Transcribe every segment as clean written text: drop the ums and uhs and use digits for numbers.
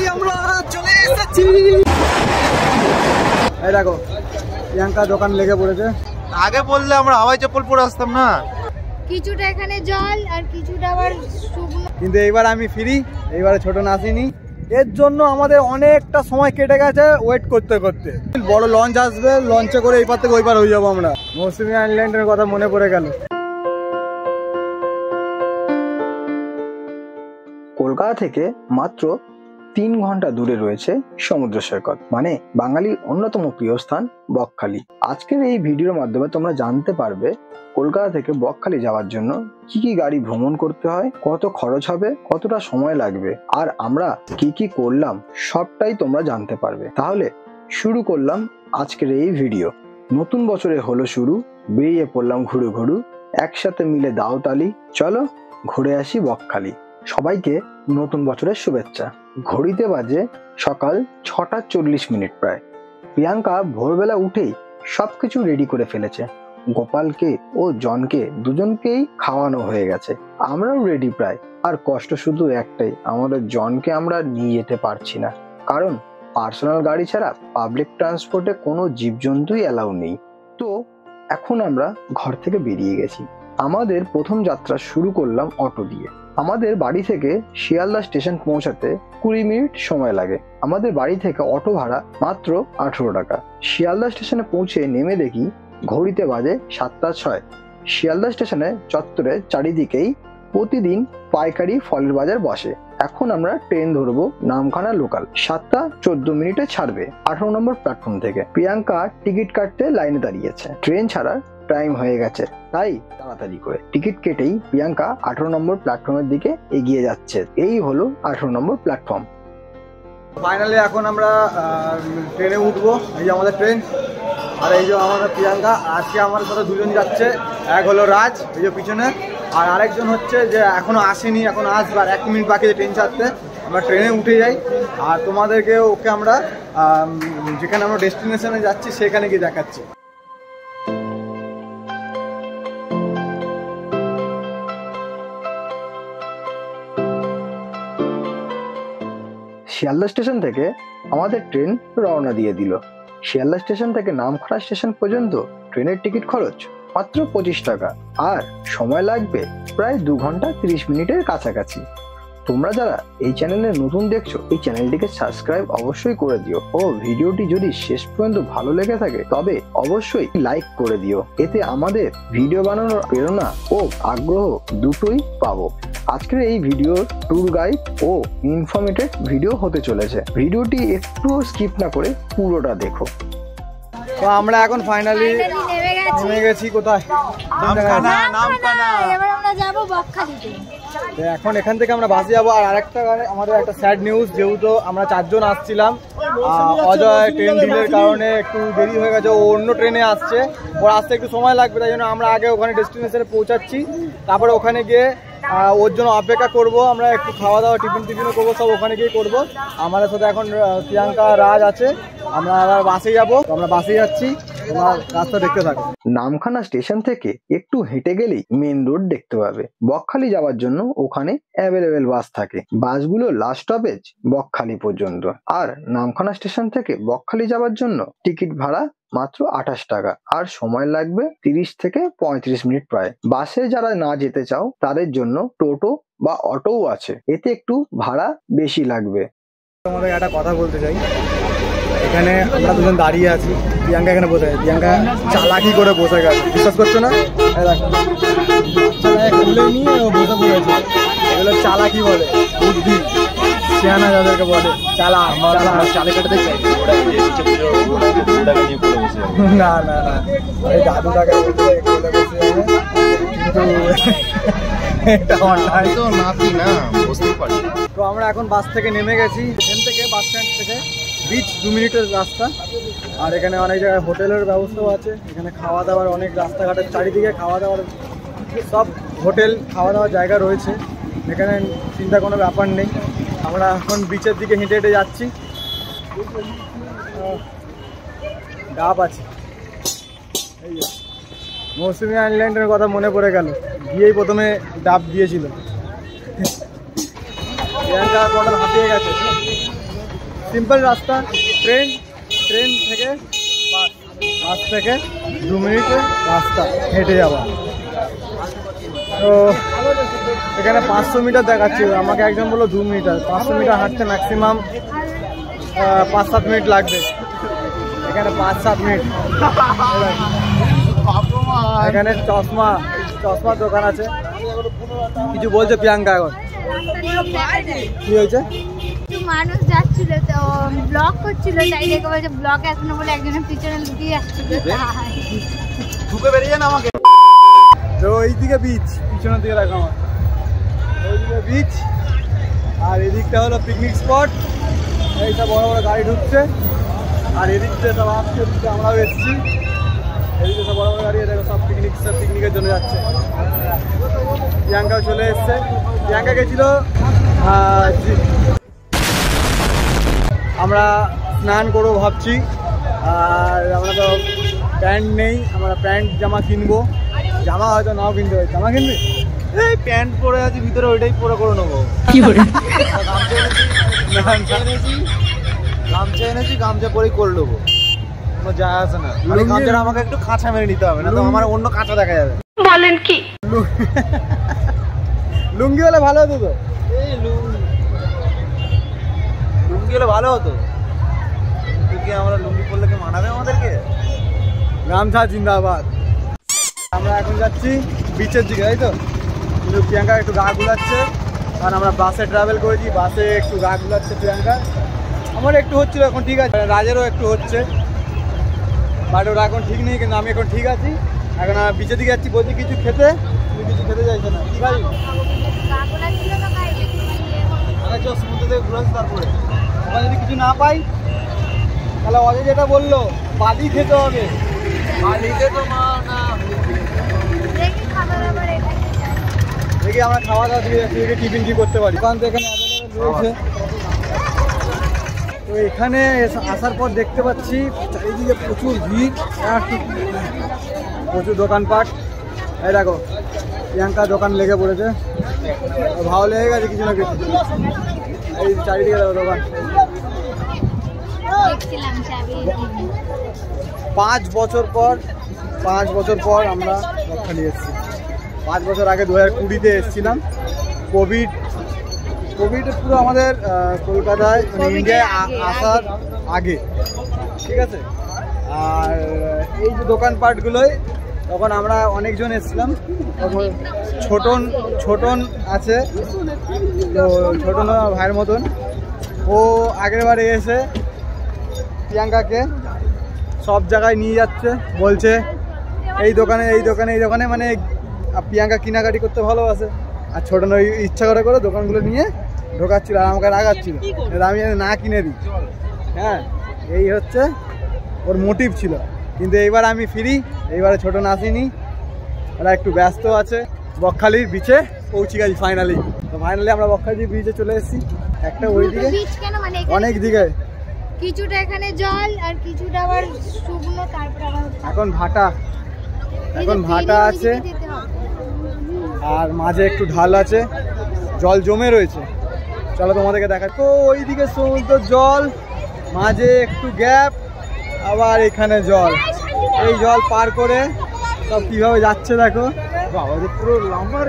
Finally আমরা চলে এসেছি। এই দেখো প্রিয়াঙ্কা দোকান লেগে পড়েছে। আগে বললে আমরা হাওয়াই চপ্পল পরে আসতাম না। কিছুটা এখানে জল আর কিছুটা আবার শুকনো। কিন্তু এইবার আমি ফ্রি, এইবারে ছোট নাসিনি। এর জন্য আমাদের অনেকটা সময় কেটে গেছে ওয়েট করতে করতে। বড় লঞ্চ আসবে, লঞ্চে করে এই পার থেকে ওই পার হয়ে যাবো আমরা। মৌসুমী আইল্যান্ডের কথা মনে পড়ে গেল। কলকাতা থেকে মাত্র 3 ঘন্টা দূরে রয়েছে সমুদ্র সৈকত, মানে বাঙালির অন্যতম প্রিয় স্থান বকখালি। আজকের এই ভিডিওর মাধ্যমে তোমরা জানতে পারবে কলকাতা থেকে বকখালি যাওয়ার জন্য কি কি গাড়ি ভ্রমণ করতে হয়, কত খরচ হবে, কতটা সময় লাগবে, আর আমরা কি কি করলাম সবটাই তোমরা জানতে পারবে। তাহলে শুরু করলাম আজকের এই ভিডিও। নতুন বছরে হলো শুরু, বেরিয়ে পড়লাম ঘুরু ঘুরু, একসাথে মিলে দাও তালি, চলো ঘুরে আসি বকখালি। সবাইকে নতুন বছরের শুভেচ্ছা। ঘড়িতে বাজে সকাল 6:40 প্রায়। প্রিয়াঙ্কা ভোরবেলা উঠেই সবকিছু রেডি করে ফেলেছে। গোপালকে ও জনকে দুজনকেই খাওয়ানো হয়ে গেছে, আমরাও রেডি প্রায়। আর কষ্ট শুধু একটাই, আমাদের জনকে আমরা নিয়ে যেতে পারছি না, কারণ পার্সোনাল গাড়ি ছাড়া পাবলিক ট্রান্সপোর্টে কোনো জীবজন্তুই অ্যালাউ নেই। তো এখন আমরা ঘর থেকে বেরিয়ে গেছি। আমাদের প্রথম যাত্রা শুরু করলাম অটো দিয়ে। আমাদের বাড়ি থেকে শিয়ালদা স্টেশন পৌঁছাতে 20 মিনিট সময় লাগে। আমাদের বাড়ি থেকে অটো ভাড়া মাত্র 18 টাকা। শিয়ালদা স্টেশনে পৌঁছে নেমে দেখি ঘড়িতে বাজে 7:06। শিয়ালদা স্টেশনে চত্বরে চারিদিকেই প্রতিদিন পাইকারি ফলের বাজার বসে। এখন আমরা ট্রেন ধরবো নামখানা লোকাল, 7:14 ছাড়বে 18 নম্বর প্ল্যাটফর্ম থেকে। প্রিয়াঙ্কা টিকিট কাটতে লাইনে দাঁড়িয়েছে, ট্রেন ছাড়ার টাইম হয়ে গেছে, তাই তাড়াতাড়ি করে টিকিট কেটেই প্রিয়াঙ্কা 18 নম্বর প্ল্যাটফর্মের দিকে এগিয়ে যাচ্ছে। এই হলো 18 নম্বর প্ল্যাটফর্ম। ফাইনালি এখন আমরা ট্রেনে উঠবো। এই যে আমাদের ট্রেন, আর এই যে আমাদের প্রিয়াঙ্কা। আজকে আমার সাথে দুজন যাচ্ছে, এক হলো রাজ এই যে পিছনে, আর আরেকজন হচ্ছে যে এখনো আসেনি, এখন আসবে, আর 1 মিনিট বাকি ট্রেন ছাড়তে। আমরা ট্রেনে উঠে যাই, আর তোমাদেরকে ওকে আমরা যেখানে আমরা ডেস্টিনেশনে যাচ্ছি সেখানে গিয়ে দেখাচ্ছি। শিয়ালদা স্টেশন থেকে আমাদের ট্রেন রওনা দিয়ে দিল। শিয়ালদা স্টেশন থেকে নামখানা স্টেশন পর্যন্ত ট্রেনের টিকিট খরচ মাত্র 25 টাকা, আর সময় লাগবে প্রায় 2 ঘন্টা 30 মিনিটের কাছাকাছি। তোমরা যারা এই চ্যানেলে নতুন দেখছো, এই চ্যানেলটিকে সাবস্ক্রাইব অবশ্যই করে দিও, ও ভিডিওটি যদি শেষ পর্যন্ত ভালো লেগে থাকে তবে অবশ্যই লাইক করে দিও। এতে আমাদের ভিডিও বানানোর প্রেরণা ও আগ্রহ দুটোই পাবো। আজকের এই ভিডিও ট্যুর গাইড ও ইনফরমেটিভ ভিডিও হতে চলেছে। ভিডিওটি একটু স্কিপ না করে পুরোটা দেখো। তো আমরা এখন ফাইনালি নেমে গেছি। কোথায়? নামখানা। এবার আমরা যাব বকখালিতে। এখন এখান থেকে আমরা বাসে যাবো। আর আরেকটা আমাদের একটা স্যাড নিউজ, যেহেতু আমরা 4 জন আসছিলাম, অজয় ট্রেন ডিলের কারণে একটু দেরি হয়ে গেছে, ও অন্য ট্রেনে আসছে, ওর আসতে একটু সময় লাগবে, তাই জন্য আমরা আগে ওখানে ডেস্টিনেশনে পৌঁছাচ্ছি, তারপরে ওখানে গিয়ে ওর জন্য অপেক্ষা করব। আমরা একটু খাওয়া দাওয়া টিফিনও করবো, সব ওখানে গিয়ে করবো। আমাদের সাথে এখন প্রিয়াঙ্কা রাজ আছে, আমরা আবার বাসে যাবো। আমরা বাসে যাচ্ছি, তোমার রাস্তা দেখতে থাকো। নামখানা স্টেশন থেকে একটু হেঁটে গেলেই মেন রোড দেখতে পাবে। বকখালি যাওয়ার জন্য ওখানে অ্যাভেলেবেল বাস থাকে। বাসগুলো লাস্ট স্টপেজ বকখালি পর্যন্ত। আর নামখানা স্টেশন থেকে বকখালি যাওয়ার জন্য টিকিট ভাড়া মাত্র 28 টাকা, আর সময় লাগবে 30 থেকে 35 মিনিট প্রায়। বাসে যারা না যেতে চাও তাদের জন্য টোটো বা অটোও আছে, এতে একটু ভাড়া বেশি লাগবে। তোমাদের একটা কথা বলতে চাই, এখানে আমরা দুজন দাঁড়িয়ে আছি, প্রিয়াঙ্কা এখানে বসে আছে। প্রিয়াঙ্কা চালাকি করে বসে গেছে, বিশ্বাস করছো না? নিয়ে ও বসে পড়েছে। এগুলো চালাকি বলে, বুদ্ধি, সিয়ানা যাদেরকে বলে চালা। চালে কাটাতে চাই না না না, ওই দাদুটাকে বলে বসে যাবে, কিন্তু তো নাতি না, বুঝতেই পারি। তো আমরা এখন বাস থেকে নেমে গেছি, ট্রেন থেকে বাস স্ট্যান্ড থেকে বিচ 2 মিনিটের রাস্তা। আর এখানে অনেক জায়গায় হোটেলের ব্যবস্থাও আছে। এখানে খাওয়া দাওয়ার অনেক, রাস্তাঘাটের চারিদিকে খাওয়া দাওয়ার সব হোটেল, খাওয়া দাওয়ার জায়গা রয়েছে, এখানে চিন্তা কোনো ব্যাপার নেই। আমরা এখন বিচের দিকে হেঁটে হেঁটে যাচ্ছি। ডাব আছে, এই যে মৌসুমী আইল্যান্ডের কথা মনে পড়ে গেল, গিয়েই প্রথমে ডাব দিয়েছিল। প্রিয়াঙ্কা বটল হাতিয়ে গেছে। সিম্পল রাস্তা, ট্রেন থেকে বাস থেকে 2 মিনিটের রাস্তা হেঁটে যাওয়া। তো এখানে 500 মিটার দেখাচ্ছিল, আমাকে একজন বললো 2 মিটার। 500 মিটার হাঁটতে ম্যাক্সিমাম 5-7 মিনিট লাগবে। এখানে 5-7 মিনিট। এখানে চশমার দোকান আছে। কিছু বলছে প্রিয়াঙ্কা এখন? কি হয়েছে? মানুষ যাচ্ছিল তো ব্লক করছিল, তাই দেখে বলছে ব্লক এখনো বলে একজনের পিছনে লুকিয়ে যাচ্ছিল। ঢুকে বেরিয়ে যান আমাকে। তো এইদিকে বিচ, পিছনের দিকে রাখা আমার, ওইদিকে বিচ, আর এদিকটা হলো পিকনিক স্পট। এইটা বড় বড় গাড়ি ঢুকছে, আর এদিক দিয়ে সব আসছে, এদিকে আমরাও এসেছি। এদিকে সব বড় বড় গাড়ি, দেখো সব পিকনিকের জন্য যাচ্ছে। প্রিয়াঙ্কাও চলে এসছে। প্রিয়াঙ্কা গেছিল, আমরা স্নান করবো ভাবছি। আর আমরা তো প্যান্ট নেই, আমরা প্যান্ট জামা কিনবো। জামা হয়তো নাও কিনতে হবে। জামা কিনবি? এই প্যান্ট পরে আছে ভিতরে, ওইটাই পরে করে নেবো। গামছা এনেছি, গামছা পরেই করে নেবো, কোনো যায় আসে না। গামছাটা আমাকে একটু কাঁচা মেরে নিতে হবে, না তো আমার অন্য কাঁচা দেখা যাবে। বলেন কি? লুঙ্গি হলে ভালো হতো তো। এই লুঙ্গি হলে ভালো হতো, কি আমরা লুঙ্গি পরলে কি মানাবে আমাদেরকে? গামছা জিন্দাবাদ। আমরা এখন যাচ্ছি বিচের দিকে, তাই তো? কিন্তু প্রিয়াঙ্কা একটু গা গুলাচ্ছে, কারণ আমরা বাসে ট্রাভেল করেছি, বাসে একটু গা গুলাচ্ছে প্রিয়াঙ্কা। আমার একটু হচ্ছিল, এখন ঠিক আছে। রাজেরও একটু হচ্ছে, বাট ওরা এখন ঠিক নেই, কিন্তু আমি এখন ঠিক আছি। এখন বিচের দিকে যাচ্ছি, বলছি কিছু খেতে, তুমি কিছু খেতে চাইছো না। কি ভাই সমুদ্র থেকে ঘুরে আসি, তারপরে ওখানে যদি কিছু না পাই তাহলে অজয় যেটা বললো বালি খেতে হবে। বালিতে তো মা না, দেখি আমরা খাওয়া দাওয়া দিয়ে যাচ্ছি, টিফিন কি করতে পারি। দোকান তো এখানে অ্যাভেলেবেল রয়েছে। তো এখানে আসার পর দেখতে পাচ্ছি চারিদিকে প্রচুর ভিড়, প্রচুর দোকানপাট। এই দেখো প্রিয়াঙ্কা দোকান লেগে পড়েছে, ভালো লেগে গেছে কিছু না কিছু। এই চারিদিকে দেখো দোকান। 5 বছর পর আমরা বকখালি এসেছি। 5 বছর আগে 2020-তে এসেছিলাম। কোভিড পুরো আমাদের কলকাতায়, মানে ইন্ডিয়ায় আসার আগে, ঠিক আছে। আর এই যে দোকানপাটগুলোয় তখন আমরা অনেকজন এসেছিলাম। তখন ছোটন আছে, তো ছোটন ভাইয়ের মতন, ও আগের বারে এসে প্রিয়াঙ্কাকে সব জায়গায় নিয়ে যাচ্ছে, বলছে এই দোকানে, মানে প্রিয়াঙ্কা কেনাকাটি করতে ভালোবাসে। আর ছোট নয়, ইচ্ছা করে দোকানগুলো নিয়ে ঢোকাচ্ছিল আর আমাকে রাগাচ্ছিল, আমি না কিনে দিই। হ্যাঁ, এই হচ্ছে ওর মোটিভ ছিল। কিন্তু এইবার আমি ফ্রি, এইবারে ছোট না আসেনি, ওরা একটু ব্যস্ত আছে। বকখালির বিচে পৌঁছে গেছি ফাইনালি। তো ফাইনালি আমরা বকখালি বিচে চলে এসেছি। একটা ওইদিকে, অনেক দিকে, কিছুটা এখানে জল আর কিছুটা আবার শুকনো, তারপর আবার এখন ভাটা আছে, আর মাঝে একটু ঢাল আছে, জল জমে রয়েছে। চলো তোমাদেরকে দেখা। তো ওইদিকে সমুদ্র জল, মাঝে একটু গ্যাপ, আবার এখানে জল। এই জল পার করে সব কিভাবে যাচ্ছে দেখো, পুরো লম্বা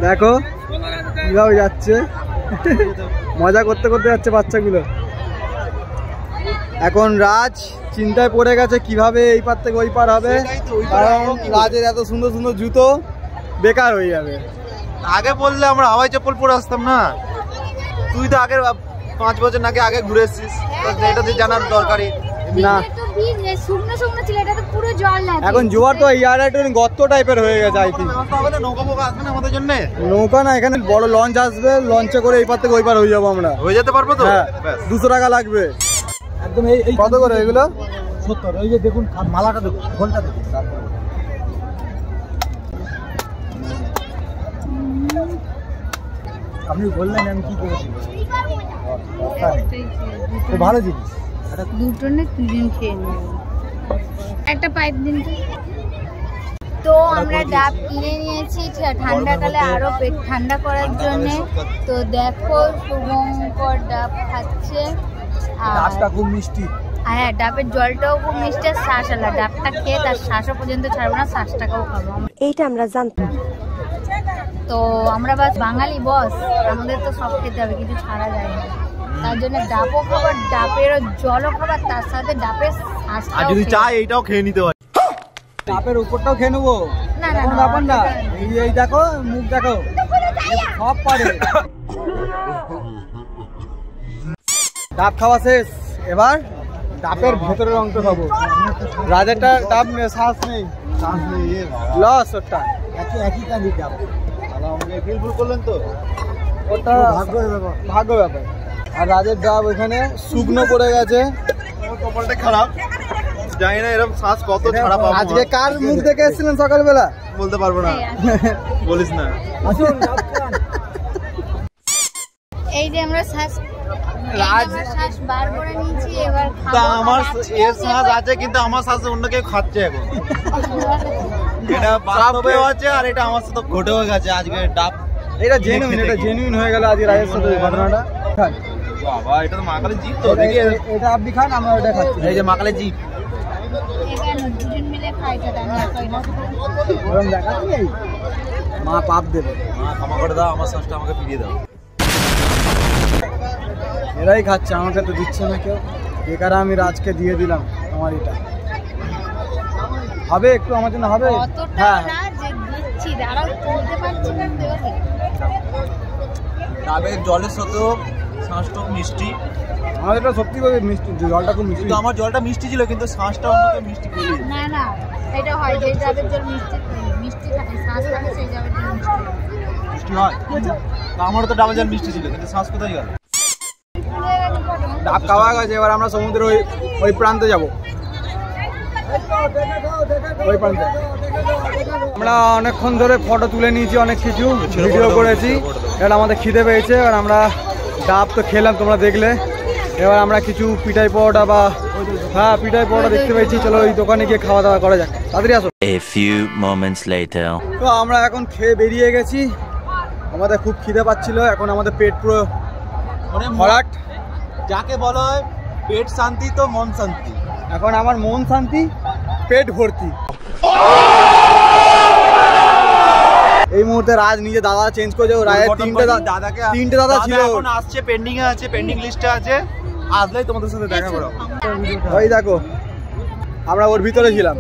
দেখো কিভাবে যাচ্ছে। মজা করতে যাচ্ছে বাচ্চাগুলো। এখন রাজ চিন্তায় পড়ে গেছে কিভাবে এই পার থেকে ওই পার হবে, কারণ রাজের এত সুন্দর সুন্দর জুতো বেকার হয়ে যাবে। আগে বললে আমরা হাওয়াই চপ্পল পরে আসতাম না। তুই তো আগের 5 বছর আগে ঘুরে এসেছিস, এটা তো জানার দরকারই না। এখন জোয়ার তো গর্ত টাইপের হয়ে গেছে। আই থিঙ্ক নৌকা না, এখানে বড় লঞ্চ আসবে, লঞ্চে করে এই পার থেকে ওই পার হয়ে যাবো আমরা। হয়ে যেতে পারবো তো? 200 টাকা লাগবে একদম। এই কত করে এগুলো? 70। ওই যে দেখুন মালাটা দেখুন, ঘোলটা দেখুন। আপনি বললেন আমি কি করেছি, ভালো জিনিস। দুটো না 3 দিন খেয়ে নেব। একটা পাইপ দিন। তো আমরা ডাব কিনে নিয়েছি ঠান্ডাকালে আরো পেট ঠান্ডা করার জন্য। তো দেখো শুভঙ্কর ডাব খাচ্ছে। ডাবটা খুব মিষ্টি। হ্যাঁ, ডাবের জলটাও খুব মিষ্টি আর শ্বাস আলা। ডাবটা খেয়ে তার শ্বাসও পর্যন্ত ছাড়বো না, শ্বাসটাকেও খাবো। এইটা আমরা জানতাম। তো আমরা বাস বাঙালি বস, আমাদের তো সব খেতে হবে, কিছু ছাড়া যায় না। তার জন্য ডাবও খাবার, ডাবেরও জলও খাবার, তার সাথে ডাবের শ্বাসটাও। আর যদি চাই এইটাও খেয়ে নিতে পারি। ডাবের উপরটাও খেয়ে নেবো, না না কোনো ব্যাপার না। এই দেখো মুখ দেখো, সব পারে। ডাব খাওয়া শেষ, এবার ডাবের ভেতরের অংশ খাবো। রাজারটা ডাব শ্বাস নেই, লস ওটা একই কাজই ডাব। আমাকে ফিল ফুল করলেন তো, ওটা ভাগ্য ব্যাপার। আর রাজের ডাব এখানে শুকনো পড়ে গেছে। কপালটা খারাপ, জানি না এরকম শ্বাস কত ছাড়া পাবো। আজকে কার মুখ দেখে এসেছিলেন সকালবেলা? বলতে পারবো না, বলিস না। এই যে আমরা শ্বাস বার করে নিয়েছি, এবার তা আমার এর শ্বাস আছে, কিন্তু আমার শ্বাস অন্য কেউ খাচ্ছে এখন। এটা বাস্তবেও আছে আর এটা আমার সাথে ঘটেও গেছে। আজকে ডাব এটা জেনুইন হয়ে গেল আজকে রাজের সাথে ঘটনাটা। বাবা, এটা তো মাকালের জিপ। তো দেখি এটা আপনি খান, আমরা ওটা খাচ্ছি। এই যে মাকালের জিপ, দুজন মিলে খাই। ওরকম দেখাচ্ছি, মা পাপ দেবে। মা ক্ষমা করে দাও, আমার শ্বাসটা আমাকে ফিরিয়ে দাও। এরাই খাচ্ছে, আমাকে তো দিচ্ছে না কেউ। বেকার আমি রাজকে দিয়ে দিলাম আমার এটা। হবে একটু আমার জন্য হবে? হ্যাঁ, ডাবের জলের সাথেও শ্বাসটা মিষ্টি। আমাদের এটা সত্যি করে মিষ্টি, জলটা খুব মিষ্টি। কিন্তু আমার জলটা মিষ্টি ছিল, কিন্তু শ্বাসটা অন্যকে মিষ্টি করে। না না, এটা হয় যে ডাবের জল মিষ্টি থাকে, শ্বাস থাকে সেই ডাবের জল মিষ্টি হয়। আমারও তো ডাবের জল মিষ্টি ছিল, কিন্তু শ্বাস কোথায় গেল? ডাব খাওয়া গেছে, এবার আমরা সমুদ্রের ওই প্রান্তে যাব। ওই প্রান্তে আমরা অনেকক্ষণ ধরে ফটো তুলে নিয়েছি, অনেক কিছু ভিডিও করেছি। এবার আমাদের খিদে পেয়েছে, এবার আমরা ডাব তো খেলাম, তোমরা দেখলে। এবার আমরা কিছু পিঠাই পরোটা বা পিঠাই পরোটা দেখতে পেয়েছি। চলো ওই দোকানে গিয়ে খাওয়া দাওয়া করা যাক, তাড়াতাড়ি আসো। A few moments later. তো আমরা এখন খেয়ে বেরিয়ে গেছি, আমাদের খুব খিদে পাচ্ছিল। এখন আমাদের পেট পুরো মানে ভরাট। যাকে বলা হয় পেট শান্তি তো মন শান্তি। এখন আমার মন শান্তি, পেট ভর্তি। এই মুহূর্তে রাজ নিজে দাদা চেঞ্জ করেছে। রাজের তিনটে দাদা ছিল, এখন আসছে, পেন্ডিং এ আছে, পেন্ডিং লিস্টে আছে। আসলেই তোমাদের সাথে দেখা করো। ওই দেখো, আমরা ওর ভিতরে ছিলাম।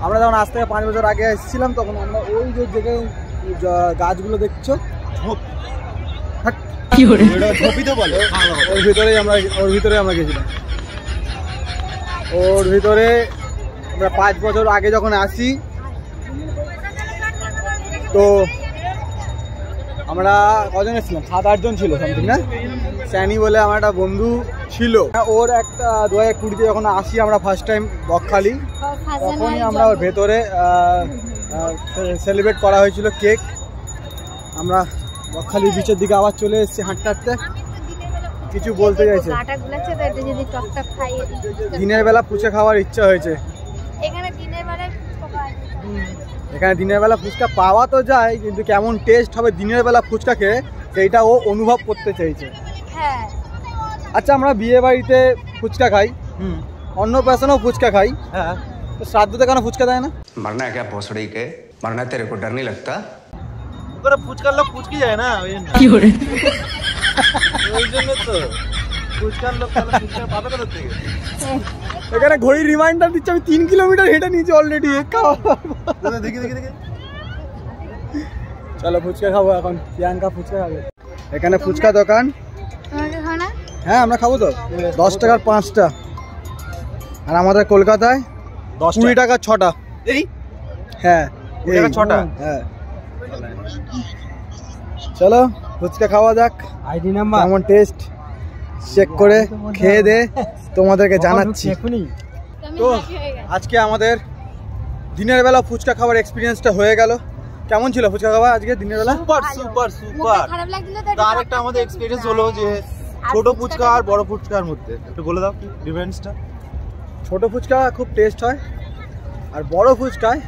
আমরা যখন আজ থেকে 5 বছর আগে এসেছিলাম, তখন আমরা ওই যে জায়গায় গাছগুলো দেখছো, ঝোপি তো বলে, ওর ভিতরে আমরা গেছিলাম। ওর ভিতরে আমরা 5 বছর আগে যখন আসি, তো আমরা কজন এসেছিলাম? 7-8 জন ছিল সামথিং, না? স্যানি বলে আমার একটা বন্ধু ছিল। ওর একটা 2020-তে যখন আসি আমরা ফার্স্ট টাইম বকখালি, তখনই আমরা ওর ভেতরে সেলিব্রেট করা হয়েছিল কেক। আমরা বকখালি বিচের দিকে আবার চলে এসেছি হাঁটতে হাঁটতে। কিছু বলতে চাইছে? দিনের বেলা ফুচকা খাওয়ার ইচ্ছা হয়েছে। এখানে দিনের বেলা ফুচকা পাওয়া তো যায়, কিন্তু কেমন টেস্ট হবে দিনের বেলা ফুচকা খেয়ে, সেইটা ও অনুভব করতে চাইছে। হ্যাঁ, আচ্ছা, আমরা বিয়ে বাড়িতে ফুচকা খাই, অন্নপ্রাশনেও ফুচকা খাই, হ্যাঁ, তো শ্রাদ্ধতে কেন ফুচকা দেয় না? मरना है क्या भोसड़ी के? मरना तेरे को डर नहीं लगता? ওরা ফুচকার লোক ফুচকি যায় না, ওই জন্য। ওই জন্য তো ফুচকার লোক ফুচকা পাবে কোথা থেকে? এখানে ঘড়ি রিমাইন্ডার দিচ্ছে, আমি 3 কিলোমিটার হেঁটে নিয়েছি অলরেডি। দেখি দেখি দেখি, চলো ফুচকা খাবো এখন। প্রিয়াঙ্কা ফুচকা খাবে। এখানে ফুচকা দোকান। হ্যাঁ, আমরা খাবো তো। 10 টাকার 5টা। আর আমাদের কলকাতায় 20 টাকার 6টা। এই হ্যাঁ, 20 টাকার 6টা। হ্যাঁ, চলো ফুচকা খাওয়া যাক। আইডি নাম্বার কেমন টেস্ট চেক করে খেয়ে দে তোমাদেরকে জানাচ্ছি। তো আজকে আমাদের দিনের বেলা ফুচকা খাবার এক্সপিরিয়েন্সটা হয়ে গেল। কেমন ছিল ফুচকা খাওয়া আজকে দিনের বেলা? Super super super. তার একটা আমাদের এক্সপিরিয়েন্স হলো যে ছোট ফুচকা আর বড় ফুচকার মধ্যে একটু বলে দাও কি ডিফারেন্সটা? ছোট ফুচকা খুব টেস্ট হয়, আর বড় ফুচকায়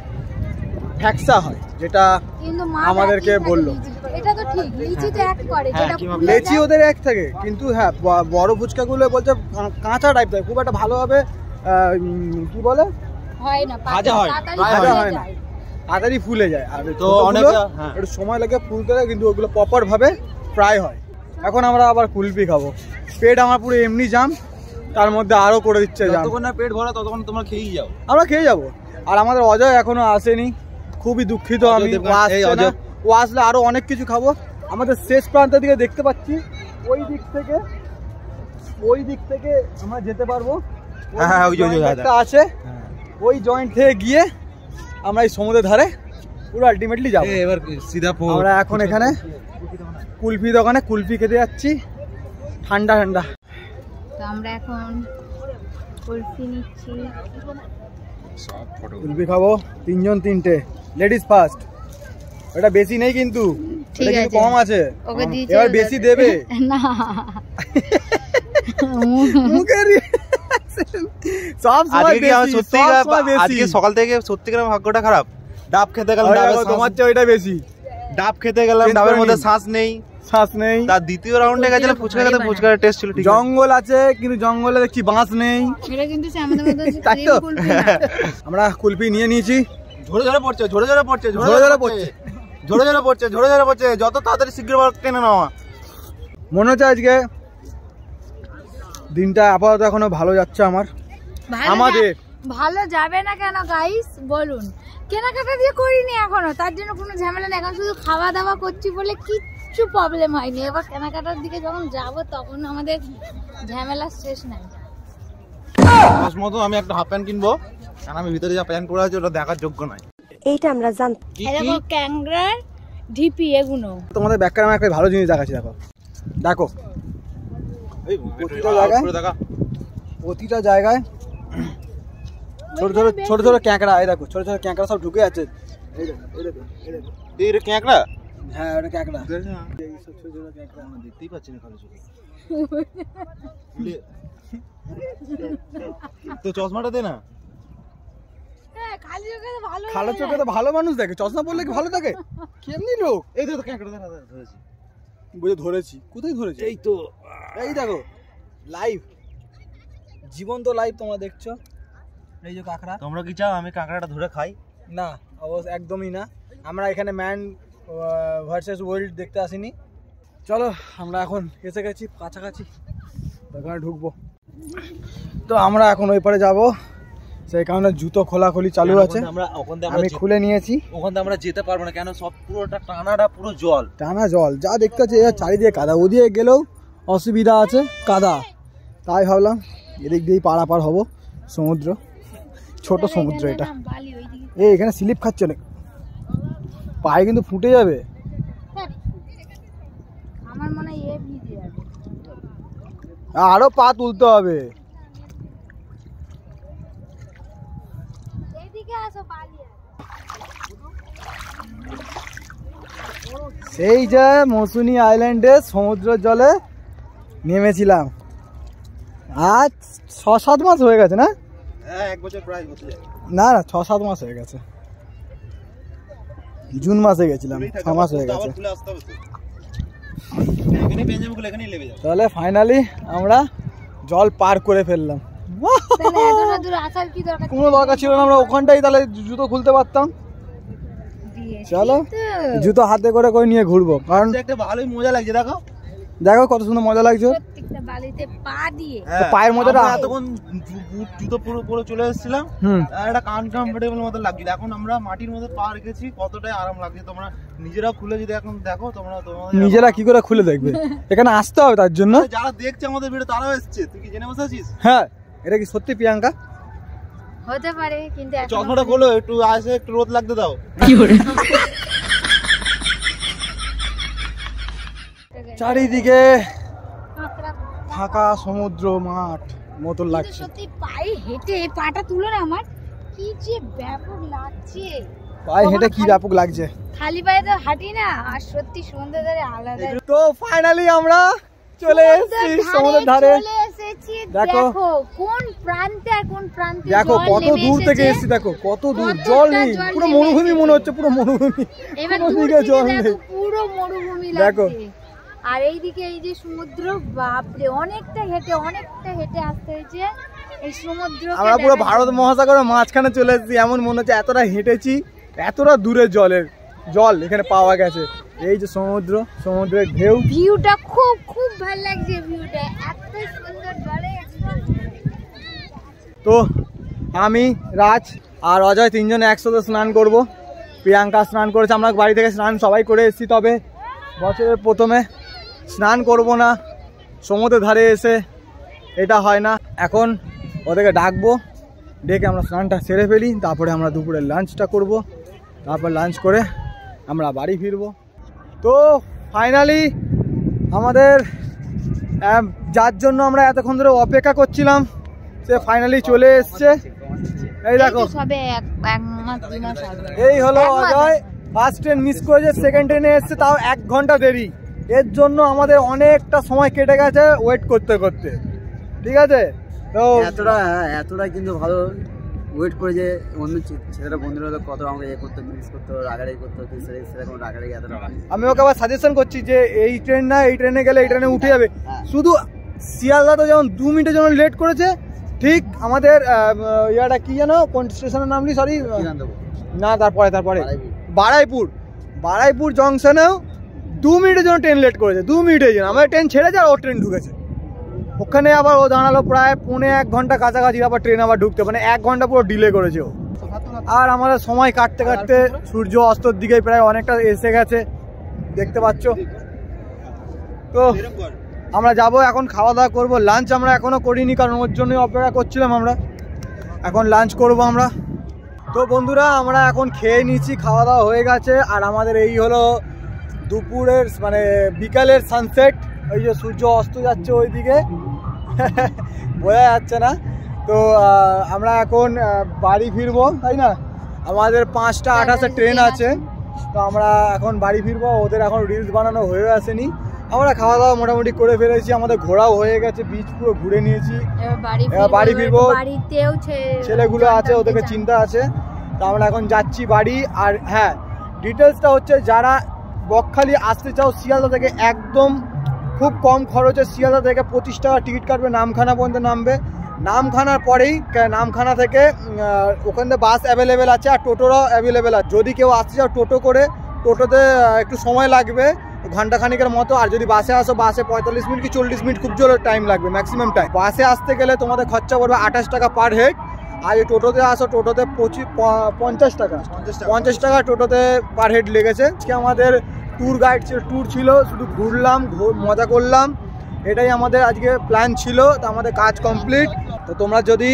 ফ্যাকসা হয়, যেটা কিন্তু মা আমাদেরকে একই থাকে বললো। লিচিতে। এটা তো ঠিক, লিচি তো এক করে, যেটা ফুলে লেচি যায়। ওদের এক থাকে, কিন্তু হ্যাঁ বড় ফুচকাগুলো বলছে কাঁচা টাইপ থাকে, খুব একটা ভালোভাবে কি বলে হয় না, ভাজা হয়, তাড়াতাড়ি ভাজা ফুলে হয় না, যায়। তাড়াতাড়ি ফুলে যায়। আর তো ছোটগুলো অনেকটা, হ্যাঁ। একটু সময় লাগে ফুলতে, কিন্তু ওগুলো প্রপার ভাবে ফ্রাই হয়। এখন আমরা আবার কুলফি খাবো, পেট আমার পুরো এমনি জাম, তার মধ্যে আরো করে দিচ্ছে জাম। যতক্ষণ না পেট ভরা ততক্ষণ তোমরা খেয়েই যাও। আমরা খেয়ে যাবো। আর আমাদের অজয় এখনো আসেনি, খুবই দুঃখিত আমি, অজয় দেবগন, ও আসছে এই না। অজয়। ও আসলে আরো অনেক কিছু খাবো। আমাদের শেষ প্রান্তের দিকে দেখতে পাচ্ছি, ওই দিক থেকে আমরা যেতে পারবো। হ্যাঁ, ওই যে একটা আছে, ওই জয়েন্ট থেকে গিয়ে আমরা এই সমুদ্রের ধারে পুরো আলটিমেটলি যাবো। এবার সিধা আমরা এখন এখানে কুলফি দোকানে কুলফি খেতে যাচ্ছি, ঠান্ডা ঠান্ডা। তো আমরা এখন কুলফি নিচ্ছি। কুলফি খাবো, 3 জন 3টে, লেডিস ফার্স্ট। এটা বেশি নেই কিন্তু, ঠিক এটা কিন্তু আছে। কম আছে, ওকে দিয়েছি। এবার বেশি দেবে না মুখের সব সময় আজকে কি আমার বেশি, সত্যি সব সময় বেশি। আজকে সকাল থেকে সত্যিকার ভাগ্যটা খারাপ। ডাব খেতে গেলাম, ওই ডাবের দেখো, তোমার চেয়ে ওইটা বেশি, ডাব খেতে গেলাম, Change ডাবের করে মধ্যে নিন। শ্বাস নেই। শ্বাস নেই। তার দ্বিতীয় রাউন্ডে গেছিলাম ফুচকা খেতে, ফুচকার টেস্ট ছিল ঠিক আছে। জঙ্গল আছে, কিন্তু জঙ্গলে দেখছি বাঁশ নেই, এটা কিন্তু সে আমাদের মধ্যে তাই তো? cream কুলফি না। আমরা কুলফি নিয়ে নিয়েছি। ঝরে ঝরে পড়ছে, ঝরে ঝরে পড়ছে, ঝরে ঝরে পড়ছে। ঝরে ঝরে পড়ছে, ঝরে ঝরে পড়ছে। যত তাড়াতাড়ি শীঘ্র টেনে নেওয়া। মনে হচ্ছে আজকে দিনটা আপাতত এখনো ভালো যাচ্ছে আমার। ভালো আমাদের। ভালো যাবে না কেন গাইস বলুন? কেনাকাটা দিয়ে করিনি এখনো, তার জন্য কোনো ঝামেলা নেই। এখন শুধু খাওয়া দাওয়া করছি বলে কিচ্ছু প্রবলেম হয়নি। এবার কেনাকাটার দিকে যখন যাব তখন আমাদের ঝামেলা শেষ নাই। মতো আমি একটা হাফ প্যান্ট কিনবো, কারণ আমি ভিতরে যা প্যান্ট পরে আছে ওটা দেখার যোগ্য নয়। এইটা আমরা জানতাম। এরকম ক্যাংরার ঢিপি এগুলো। তোমাদের ব্যাকগ্রাউন্ডে আমি একটা ভালো জিনিস দেখাচ্ছি, দেখো দেখো প্রতিটা জায়গায় ছোট ছোট ছোট ছোট ক্যাঁকড়া, এই দেখো ছোট ছোট ক্যাঁকড়া সব ঢুকে আছে। এই দেখো, এই দেখো, এই দেখো। এটা ক্যাঁকড়া? হ্যাঁ ওটা ক্যাঁকড়া, এই সব ছোট ছোট ক্যাঁকড়া। আমরা দেখতেই পাচ্ছি না খালি চোখে। তো চশমাটা দে না। হ্যাঁ, খালি চোখে তো ভালো খালো চোখে তো ভালো মানুষ দেখে, চশমা পরলে কি ভালো থাকে? কেমনি লোক? এই তো ক্যাঁকড়া ধরেছি। বুঝে ধরেছি, কোথায় ধরেছি? এই তো, এই দেখো লাইভ, জীবন্ত লাইভ তোমরা দেখছো। এই যে কাঁকড়া। তোমরা কি চাও আমি কাঁকড়াটা ধরে খাই? না অবশ্য একদমই না, আমরা এখানে ম্যান ভার্সেস ওয়ার্ল্ড দেখতে আসিনি। চলো আমরা এখন এসে গেছি কাছাকাছি, ওখানে ঢুকবো। তো আমরা এখন ওই পারে যাবো, সেই কারণে জুতো খোলাখুলি চালু আছে। আমি খুলে নিয়েছি। ওখানে আমরা যেতে পারবো না, কেন সব পুরোটা টানাটা পুরো জল, টানা জল, যা দেখতে পাচ্ছি চারিদিকে কাদা। ওদিকে গেলেও অসুবিধা আছে, কাদা। তাই ভাবলাম এদিক দিয়েই পারাপার হব সমুদ্র, ছোট সমুদ্র এটা। বালি ওইদিকে। এই এখানে স্লিপ খাচ্ছে অনেক, পায়ে কিন্তু ফুটে যাবে। আমার মনে হয় ভিজে যাবে। আরো পা তুলতে হবে। এইদিকে আসো, বালি আছে। সেই যে মৌসুনি আইল্যান্ডে সমুদ্র জলে নেমেছিলাম, আজ 6-7 মাস হয়ে গেছে না? হ্যাঁ 1 বছর প্রায় হতে যায়। না না 6-7 মাস হয়ে গেছে, জুন মাসে গেছিলাম, 6 মাস হয়ে গেছে। তাহলে ফাইনালি আমরা জল পার করে ফেললাম। তাহলে এতটা দূর আসার কি দরকার? কোনো দরকার ছিল না, আমরা ওখানটাই তাহলে জুতো খুলতে পারতাম। চলো জুতো হাতে করে করে নিয়ে ঘুরবো, কারণ একটা ভালোই মজা লাগছে। দেখো দেখো কত সুন্দর মজা লাগছে। প্রত্যেকটা বালিতে পা দিয়ে তো পায়ের মধ্যে এতক্ষণ জুতো পুরো পুরো চলে এসেছিলাম, একটা আনকমফোর্টেবল মতো লাগছিল। এখন আমরা মাটির মধ্যে পা রেখেছি, কতটাই আরাম লাগছে। তোমরা নিজেরা খুলে যদি এখন দেখো, তোমরা নিজেরা কি করে খুলে দেখবে? এখানে আসতে হবে তার জন্য। যারা দেখছে আমাদের ভিডিও তারাও এসছে। তুই কি জেনে বসেছিস? হ্যাঁ এটা কি সত্যি প্রিয়াঙ্কা? হতে পারে, কিন্তু চশমাটা খোলো, একটু আসে, একটু রোদ লাগতে দাও। চারিদিকে ফাঁকা সমুদ্র মাঠ মতো লাগছে। সত্যি পায়ে হেঁটে পাটা তুলো না, আমার কি যে ব্যাপক লাগছে। পায়ে হেঁটে কি ব্যাপক লাগছে। খালি পায়ে তো হাঁটি না, আর সত্যি সমুদ্রের ধারে আলাদা। তো ফাইনালি আমরা চলে এসেছি সমুদ্রের ধারে। চলে এসেছি। দেখো দেখো কোন প্রান্তে আর কোন প্রান্তে দেখো জল কত নেমে দূর থেকে এসেছে। এসেছি, দেখো কত দূর, কতটা জল নেই, জল পুরো নেমে মরুভূমি এসেছে। মনে হচ্ছে, পুরো মরুভূমি। এবার কোনো দূর দিকে থেকে জল দেখো নেই। পুরো মরুভূমি দেখো। লাগছে। আর এইদিকে এই যে সমুদ্র, বাপরে অনেকটা হেঁটে আসতে হয়েছে এই সমুদ্র। আমরা পুরো ভারত মহাসাগরের মাঝখানে চলে এসেছি, এমন মনে হচ্ছে এতটা হেঁটেছি, এতটা দূরে জল এখানে পাওয়া গেছে। এই যে সমুদ্রের ঢেউ, ভিউটা খুব ভালো লাগছে, ভিউটা এত সুন্দর জলে। তো আমি, রাজ আর অজয় তিনজনে একসাথে স্নান করব। প্রিয়াঙ্কা স্নান করেছে, আমরা বাড়ি থেকে স্নান সবাই করে এসেছি, তবে বছরের প্রথমে স্নান করব না সমুদ্রের ধারে এসে, এটা হয় না। এখন ওদেরকে ডাকবো, ডেকে আমরা স্নানটা সেরে ফেলি, তারপরে আমরা দুপুরে লাঞ্চটা করব, তারপর লাঞ্চ করে আমরা বাড়ি ফিরবো। তো ফাইনালি আমাদের যার জন্য আমরা এতক্ষণ ধরে অপেক্ষা করছিলাম, সে ফাইনালি চলে এসছে। এই দেখো, সবে এক মাস 2 মাস আগে। এই হলো অজয়, ফার্স্ট ট্রেন মিস করেছে, সেকেন্ড ট্রেনে এসছে, তাও 1 ঘন্টা দেরি। এর জন্য আমাদের অনেকটা সময় কেটে গেছে ওয়েট করতে করতে, ঠিক আছে? তো এতটা কিন্তু ভালো ওয়েট করে যে অন্য ছেলেরা বন্ধুরা কত আমাকে করতো, মিস করতো, রাগারাগি করতো, সেরকম রাগারাগি এতটা লাগে। আমি ওকে আবার সাজেশন করছি যে এই ট্রেন না, এই ট্রেনে গেলে এই ট্রেনে উঠে যাবে। শুধু শিয়ালদা তো যেমন 2 মিনিটের জন্য লেট করেছে, ঠিক আমাদের ইয়াটা কি জানো, কোন স্টেশনের নামলি, সরি না, তারপরে বারাইপুর জংশনেও 2 মিনিটের জন্য ট্রেন লেট করেছে, 2 মিনিটের জন্য। আমাদের ট্রেন ছেড়েছে আর ও ট্রেন ঢুকেছে ওখানে, আবার ও দাঁড়ালো প্রায় 1.5 ঘন্টা কাছাকাছি, আবার ট্রেন আবার ঢুকতে, মানে 1 ঘন্টা পুরো ডিলে করেছে ও। আর আমাদের সময় কাটতে কাটতে সূর্য অস্তর দিকে প্রায় অনেকটা এসে গেছে, দেখতে পাচ্ছ। তো আমরা যাব এখন, খাওয়া দাওয়া করবো। লাঞ্চ আমরা এখনো করিনি, কারণ ওর জন্যই অপেক্ষা করছিলাম আমরা। এখন লাঞ্চ করব আমরা। তো বন্ধুরা, আমরা এখন খেয়ে নিচ্ছি, খাওয়া দাওয়া হয়ে গেছে। আর আমাদের এই হলো দুপুরের মানে বিকালের সানসেট, ওই যে সূর্য অস্ত যাচ্ছে ওইদিকে, বোঝা যাচ্ছে না। তো আমরা এখন বাড়ি ফিরবো, তাই না? আমাদের 5টা 28-এ ট্রেন আছে, তো আমরা এখন বাড়ি ফিরবো। ওদের এখন রিলস বানানো হয়ে আসেনি, আমরা খাওয়া দাওয়া মোটামুটি করে ফেলেছি, আমাদের ঘোরাও হয়ে গেছে, বিচ পুরো ঘুরে নিয়েছি। এবার বাড়ি ফিরবো, ছেলেগুলো আছে, ওদেরকে চিন্তা আছে। তো আমরা এখন যাচ্ছি বাড়ি। আর হ্যাঁ, ডিটেলসটা হচ্ছে, যারা বকখালি আসতে চাও শিয়ালদা থেকে, একদম খুব কম খরচে শিয়ালদা থেকে 25 টাকা টিকিট কাটবে, নামখানা পর্যন্ত নামবে। নামখানার পরেই নামখানা থেকে ওখান থেকে বাস অ্যাভেলেবেল আছে, আর টোটোরাও অ্যাভেলেবেল আছে। যদি কেউ আসতে চাও টোটো করে, টোটোতে একটু সময় লাগবে, ঘন্টাখানিকের মতো। আর যদি বাসে আসো, বাসে 45 মিনিট কি 40 মিনিট খুব জোরে টাইম লাগবে, ম্যাক্সিমাম টাইম। বাসে আসতে গেলে তোমাদের খরচা পড়বে 28 টাকা পার হেড। আর যদি টোটোতে আসো, টোটোতে 50 টাকা টোটোতে পার হেড লেগেছে। আজকে আমাদের ট্যুর গাইড ট্যুর ছিল, শুধু ঘুরলাম, মজা করলাম, এটাই আমাদের আজকে প্ল্যান ছিল। তো আমাদের কাজ কমপ্লিট। তো তোমরা যদি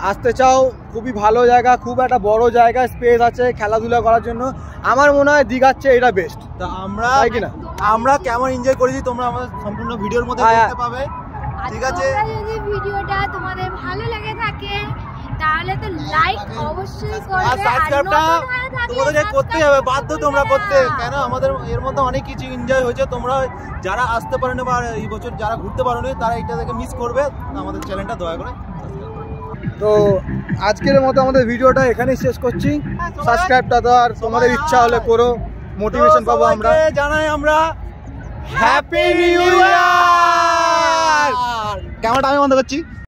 আসতে চাও, খুবই ভালো জায়গা, খুব একটা বড় জায়গা, স্পেস আছে খেলাধুলা করার জন্য। আমার মনে হয় দীঘার চেয়ে এটা বেস্ট। তা আমরা কেমন এনজয় করেছি তোমরা আমাদের সম্পূর্ণ ভিডিওর মধ্যে দেখতে পাবে, ঠিক আছে? যদি ভিডিওটা তোমাদের ভালো লাগে থাকে, তাহলে তো লাইক অবশ্যই করবে, আর সাবস্ক্রাইবটা তোমাদের করতে হবে, বাধ্য তোমরা করতে। কেন আমাদের এর মধ্যে অনেক কিছু এনজয় হয়েছে, তোমরা যারা আসতে পারোনি বা এই বছর যারা ঘুরতে পারোনি, তারা এটা দেখে মিস করবে। আমাদের চ্যানেলটা দয়া করে। তো আজকের মতো আমাদের ভিডিওটা এখানেই শেষ করছি। সাবস্ক্রাইবটা তো আর তোমাদের ইচ্ছা হলে করো, মোটিভেশন পাবো আমরা। জানাই আমরা হ্যাপি নিউ ইয়ার। ক্যামেরাটা আমি বন্ধ করছি।